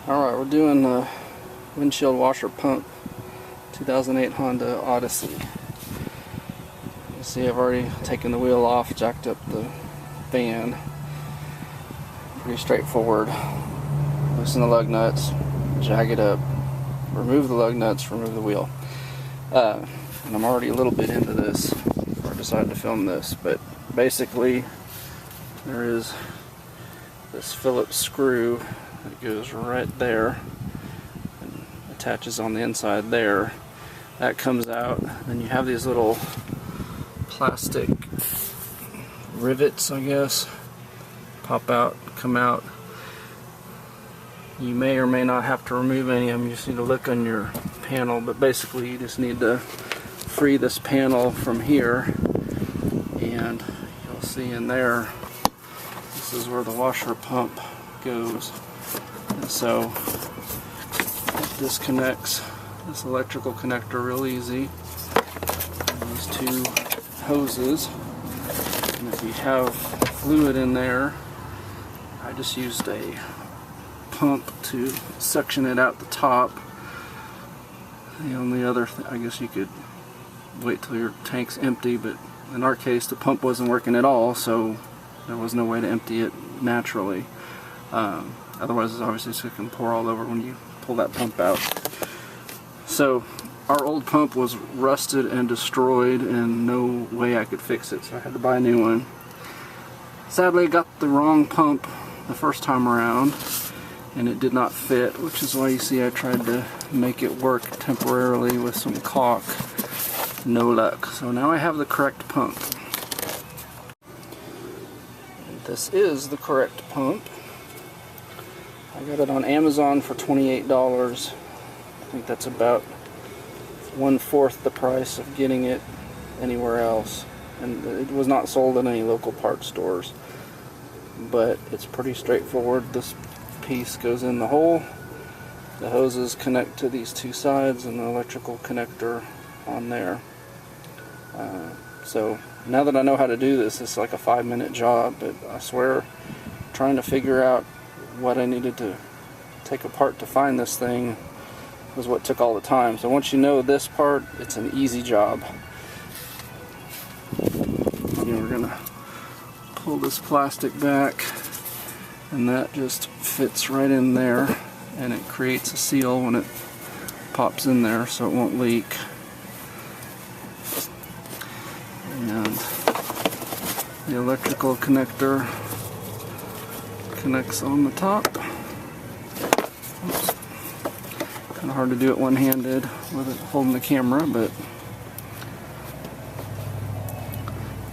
Alright, we're doing the windshield washer pump 2008 Honda Odyssey. You see I've already taken the wheel off, jacked up the fan. Pretty straightforward. Loosen the lug nuts, jag it up, remove the lug nuts, remove the wheel. And I'm already a little bit into this before I decided to film this, but basically there is this Phillips screw that goes right there and attaches on the inside there. That comes out, then you have these little plastic rivets, I guess, pop out, come out. You may or may not have to remove any of them. You just need to look on your panel, but basically you just need to free this panel from here, and you'll see in there, this is where the washer pump goes. And so it disconnects this electrical connector real easy, and these two hoses. And if you have fluid in there, I just used a pump to suction it out the top. The only other thing, I guess you could wait till your tank's empty, but in our case the pump wasn't working at all, so there was no way to empty it naturally. Otherwise it's obviously just going to pour all over when you pull that pump out. So our old pump was rusted and destroyed and no way I could fix it, so I had to buy a new one. Sadly I got the wrong pump the first time around and it did not fit, which is why you see I tried to make it work temporarily with some caulk. No luck. So now I have the correct pump. This is the correct pump. I got it on Amazon for $28. I think that's about 1/4 the price of getting it anywhere else. And it was not sold in any local parts stores. But it's pretty straightforward. This piece goes in the hole. The hoses connect to these two sides and the electrical connector on there. So now that I know how to do this, it's like a 5-minute job, but I swear trying to figure out what I needed to take apart to find this thing was what took all the time. So once you know this part, it's an easy job. We're gonna pull this plastic back, and that just fits right in there, and it creates a seal when it pops in there so it won't leak. And the electrical connector connects on the top. Oops. Kind of hard to do it one-handed with it holding the camera, but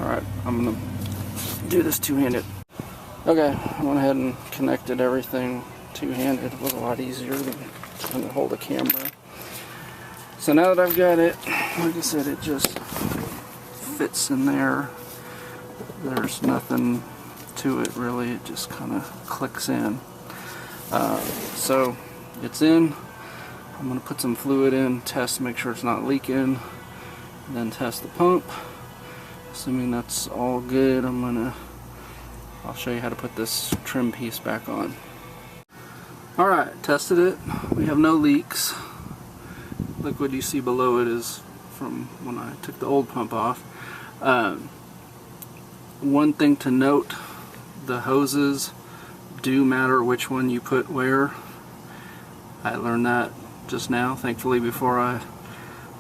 alright, I'm gonna do this two-handed. Okay, I went ahead and connected everything two-handed. It was a lot easier than trying to hold a camera. So now that I've got it, like I said, it just fits in there. There's nothing to it really, it just kind of clicks in. So it's in. I'm going to put some fluid in, test to make sure it's not leaking, and then test the pump. Assuming that's all good, I'll show you how to put this trim piece back on. Alright, tested it. We have no leaks. Liquid you see below it is from when I took the old pump off. One thing to note, the hoses do matter which one you put where. I learned that just now, thankfully, before I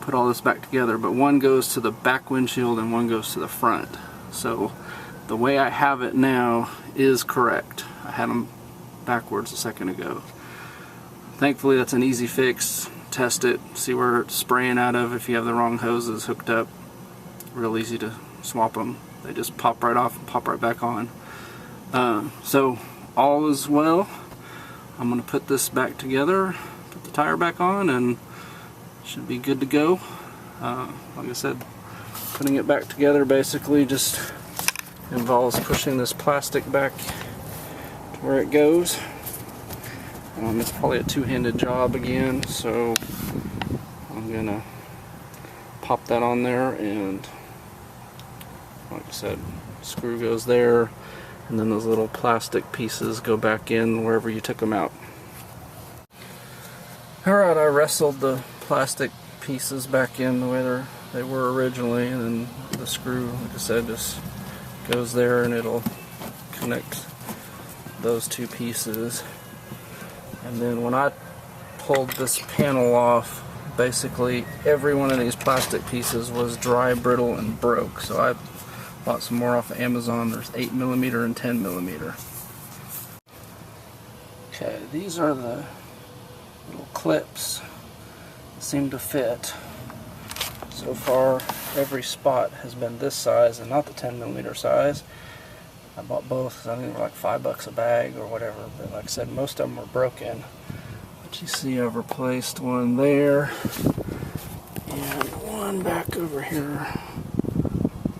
put all this back together. But one goes to the back windshield and one goes to the front. So the way I have it now is correct. I had them backwards a second ago. Thankfully that's an easy fix. Test it, see where it's spraying out of. If you have the wrong hoses hooked up, real easy to swap them. They just pop right off and pop right back on. So all is well. I'm going to put this back together, put the tire back on, and should be good to go. Like I said, putting it back together basically just involves pushing this plastic back to where it goes. It's probably a two-handed job again, so I'm gonna pop that on there, and like I said, screw goes there, and then those little plastic pieces go back in wherever you took them out. Alright, I wrestled the plastic pieces back in the way they were originally, and then the screw, like I said, just goes there and it'll connect those two pieces. And then when I pulled this panel off, basically every one of these plastic pieces was dry, brittle, and broke. So I bought some more off of Amazon. There's 8mm and 10mm. Okay, these are the little clips that seem to fit. So far, every spot has been this size and not the 10mm size. I bought both. I think they were like $5 a bag or whatever. But like I said, most of them were broken. But you see, I've replaced one there and one back over here.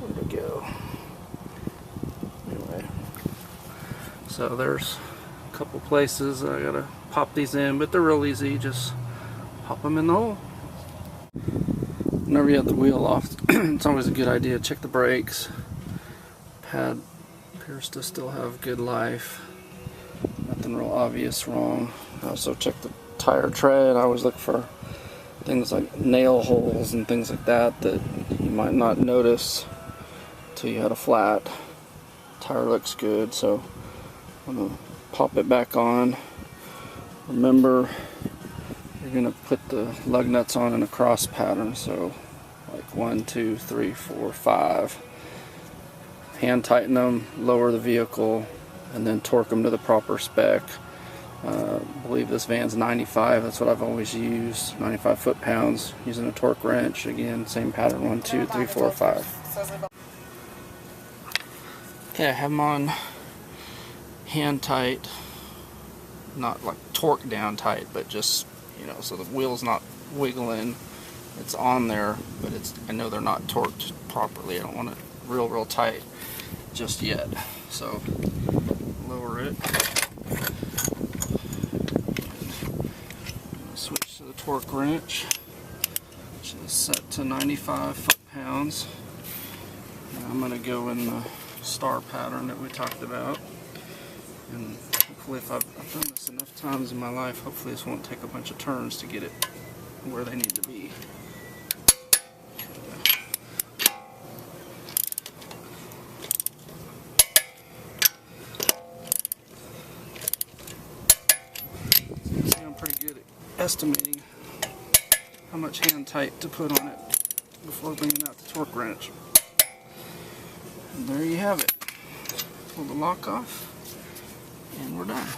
Where'd it go? Anyway, so there's a couple places I gotta pop these in, but they're real easy. Just pop them in the hole. Whenever you have the wheel off, it's always a good idea to check the brakes. Pad appears to still have good life. Nothing real obvious wrong. I also check the tire tread. I always look for things like nail holes and things like that that you might not notice until you had a flat. Tire looks good, so I'm going to pop it back on. Remember, you're going to put the lug nuts on in a cross pattern, so like 1, 2, 3, 4, 5. Hand tighten them, lower the vehicle, and then torque them to the proper spec. I believe this van's 95, that's what I've always used, 95 foot-pounds, using a torque wrench. Again, same pattern, 1, 2, 3, 4, 5. Okay, I have them on hand tight, not like torque down tight, but just, you know, so the wheel's not wiggling. It's on there, but I know they're not torqued properly. I don't want it real tight just yet. So lower it. Switch to the torque wrench, which is set to 95 foot-pounds. I'm going to go in the star pattern that we talked about. And hopefully, if I've done this enough times in my life, hopefully this won't take a bunch of turns to get it where they need to be. See, I'm pretty good at estimating how much hand tight to put on it before bringing out the torque wrench. And there you have it. Pull the lock off, and we're done.